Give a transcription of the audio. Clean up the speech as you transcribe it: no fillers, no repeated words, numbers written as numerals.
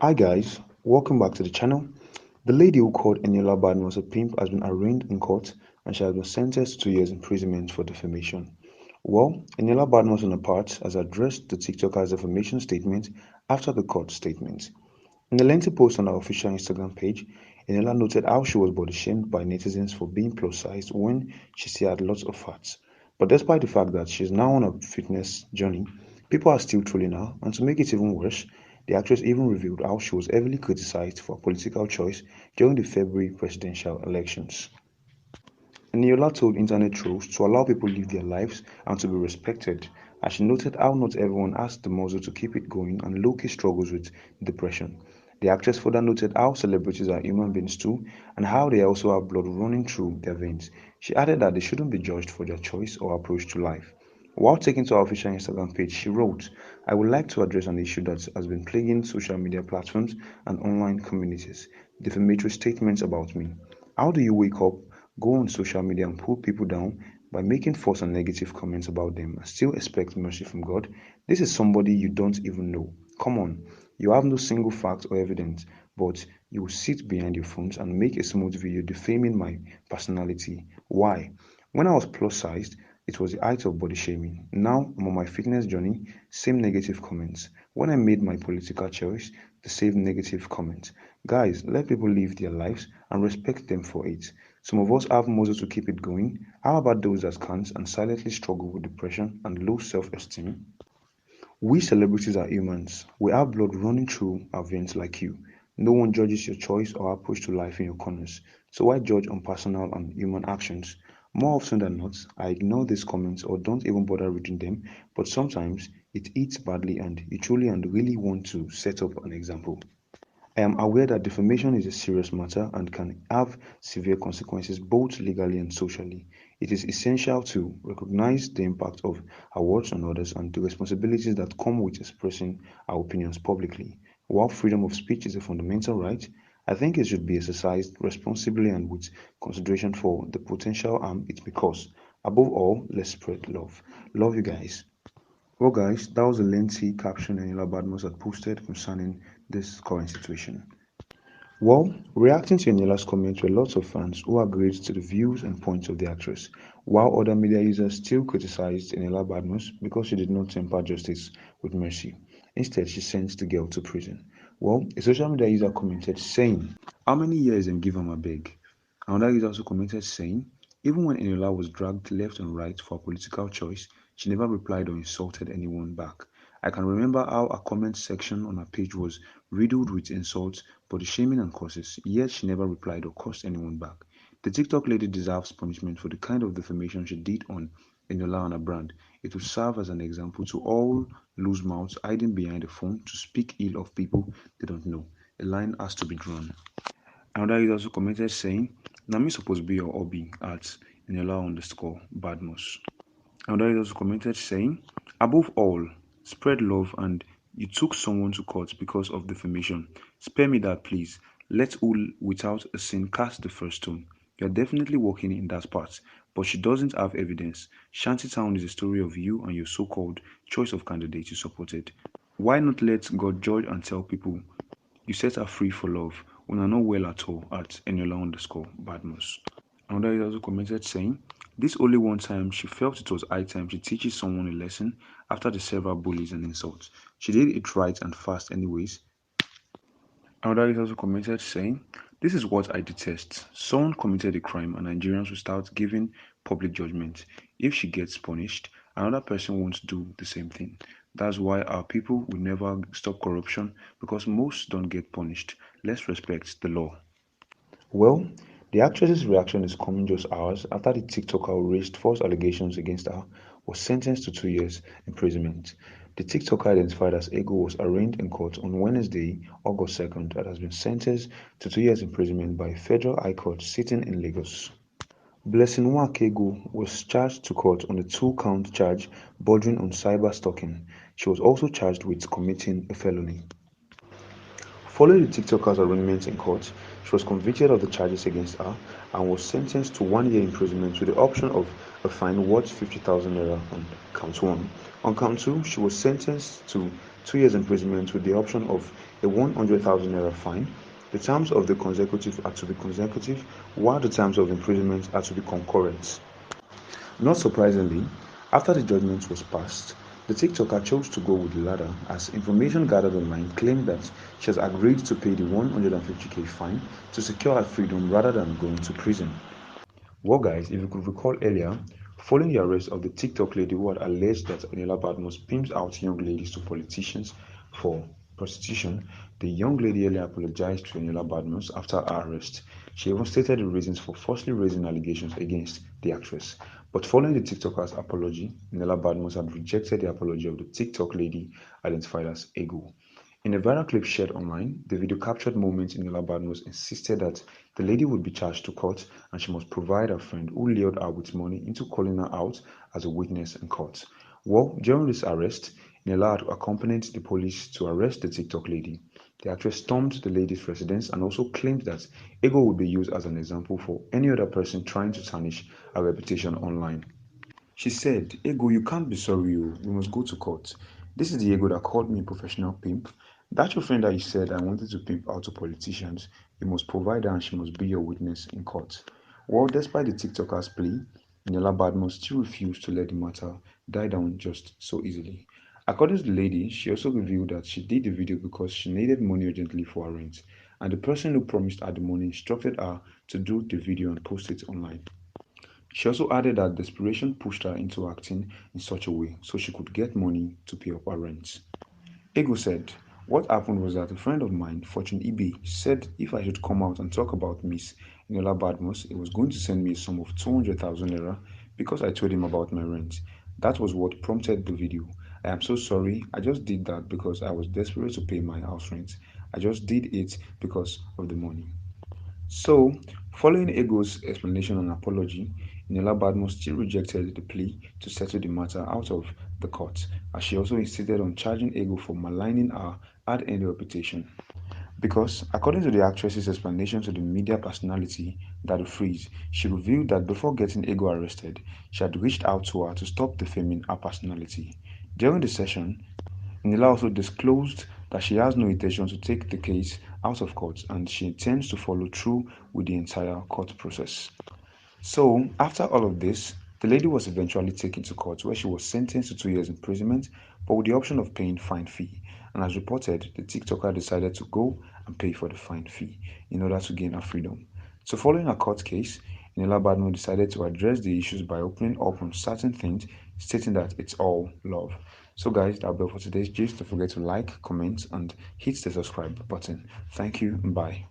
Hi guys, welcome back to the channel. The lady who called Eniola Badmus a pimp has been arraigned in court and she has been sentenced to 2 years imprisonment for defamation. Well, Eniola Badmus on her part has addressed the TikToker's defamation statement after the court statement. In a lengthy post on her official Instagram page, Eniola noted how she was body shamed by netizens for being plus sized when she still had lots of fats. But despite the fact that she's now on a fitness journey, people are still trolling her, and to make it even worse, the actress even revealed how she was heavily criticized for a political choice during the February presidential elections. Eniola told internet trolls to allow people live their lives and to be respected, as she noted how not everyone has the muscle to keep it going and low-key struggles with depression. The actress further noted how celebrities are human beings too and how they also have blood running through their veins. She added that they shouldn't be judged for their choice or approach to life. While taking to her official Instagram page, she wrote, I would like to address an issue that has been plaguing social media platforms and online communities, defamatory statements about me. How do you wake up, go on social media and pull people down by making false and negative comments about them and still expect mercy from God? This is somebody you don't even know. Come on, you have no single fact or evidence, but you will sit behind your phones and make a smooth video defaming my personality. Why? When I was plus sized, it was the height of body shaming. Now I'm on my fitness journey, same negative comments. When I made my political choice, the same negative comments. Guys, let people live their lives and respect them for it. Some of us have muscle to keep it going. How about those that can't and silently struggle with depression and low self-esteem? We celebrities are humans. We have blood running through our veins like you. No one judges your choice or approach to life in your corners. So why judge on personal and human actions? More often than not, I ignore these comments or don't even bother reading them, but sometimes it eats badly and you truly and really want to set up an example. I am aware that defamation is a serious matter and can have severe consequences both legally and socially. It is essential to recognize the impact of our words on others and the responsibilities that come with expressing our opinions publicly. While freedom of speech is a fundamental right, I think it should be exercised responsibly and with consideration for the potential harm it may cause. Above all, let's spread love. Love you guys. Well, guys, that was a lengthy caption Eniola Badmus had posted concerning this current situation. Well, reacting to Eniola's comments were lots of fans who agreed to the views and points of the actress, while other media users still criticized Eniola Badmus because she did not temper justice with mercy. Instead, she sent the girl to prison. Well, a social media user commented saying, how many years and give am abeg? Another user also commented saying, even when Eniola was dragged left and right for a political choice, she never replied or insulted anyone back. I can remember how her comment section on her page was riddled with insults, body shaming and curses, yet she never replied or cursed anyone back. The TikTok lady deserves punishment for the kind of defamation she did on Eniola and her brand. It will serve as an example to all loose mouths hiding behind a phone to speak ill of people they don't know. A line has to be drawn. Another user also commented saying, na me suppose be your hobby at Eniola_Badmus. Another user also commented saying, above all, spread love and you took someone to court because of defamation. Spare me that, please. Let who without a sin cast the first stone. You're definitely working in that part, but she doesn't have evidence. Shantytown is a story of you and your so-called choice of candidate you supported. Why not let God judge and tell people you set her free for love when I know well at all at Eniola_Badmus. Another user also commented saying, this only one time she felt it was high time she teaches someone a lesson after the several bullies and insults. She did it right and fast anyways. Another user also commented saying, this is what I detest. Someone committed a crime and Nigerians will start giving public judgment. If she gets punished, another person won't do the same thing. That's why our people will never stop corruption because most don't get punished. Let's respect the law. Well, the actress's reaction is coming just hours after the TikToker who raised false allegations against her was sentenced to 2 years imprisonment. The TikToker identified as Ego was arraigned in court on Wednesday, August 2nd, and has been sentenced to 2 years imprisonment by a federal high court sitting in Lagos. Blessing Nwakego was charged to court on a two-count charge bordering on cyber stalking. She was also charged with committing a felony. Following the TikToker's arraignment in court, she was convicted of the charges against her and was sentenced to 1 year imprisonment with the option of a fine worth 50,000 naira on count 1. On count 2, she was sentenced to 2 years imprisonment with the option of a 100,000 naira fine. The terms of the consecutive are to be consecutive, while the terms of imprisonment are to be concurrent. Not surprisingly, after the judgment was passed, the TikToker chose to go with the latter as information gathered online claimed that she has agreed to pay the 150k fine to secure her freedom rather than going to prison. Well, guys, if you could recall earlier, following the arrest of the TikTok lady who had alleged that Eniola Badmus pimps out young ladies to politicians for prostitution, the young lady earlier apologized to Eniola Badmus after her arrest. She even stated the reasons for falsely raising allegations against the actress. But following the TikToker's apology, Eniola Badmus had rejected the apology of the TikTok lady identified as Ego. In a viral clip shared online, the video captured moments Eniola Badmus insisted that the lady would be charged to court and she must provide her friend who lured her with money into calling her out as a witness in court. Well, during this arrest, Eniola had accompanied the police to arrest the TikTok lady. The actress stormed the lady's residence and also claimed that Ego would be used as an example for any other person trying to tarnish her reputation online. She said, Ego, you can't be sorry, we must go to court. This is the Ego that called me a professional pimp. That's your friend that you said I wanted to pimp out to politicians. You must provide her and she must be your witness in court. Well, despite the TikToker's plea, Eniola Badmus still refused to let the matter die down just so easily. According to the lady, she also revealed that she did the video because she needed money urgently for her rent, and the person who promised her the money instructed her to do the video and post it online. She also added that desperation pushed her into acting in such a way so she could get money to pay up her rent. Ego said, what happened was that a friend of mine, Fortune Ibe, said if I should come out and talk about Miss Eniola Badmus, he was going to send me a sum of 200,000 naira because I told him about my rent. That was what prompted the video. I am so sorry. I just did that because I was desperate to pay my house rent. I just did it because of the money. So, following Ego's explanation and apology, Eniola Badmus still rejected the plea to settle the matter out of the court, as she also insisted on charging Ego for maligning her hard-earned reputation. Because, according to the actress's explanation to the media personality that freeze, she revealed that before getting Ego arrested, she had reached out to her to stop defaming her personality. During the session, Eniola also disclosed that she has no intention to take the case out of court and she intends to follow through with the entire court process. So, after all of this, the lady was eventually taken to court where she was sentenced to 2 years imprisonment but with the option of paying fine fee. And as reported, the TikToker decided to go and pay for the fine fee in order to gain her freedom. So, following a court case, Eniola Badmus decided to address the issues by opening up on certain things, stating that it's all love. So guys, that'll be all for today's gist. Don't forget to like, comment, and hit the subscribe button. Thank you and bye.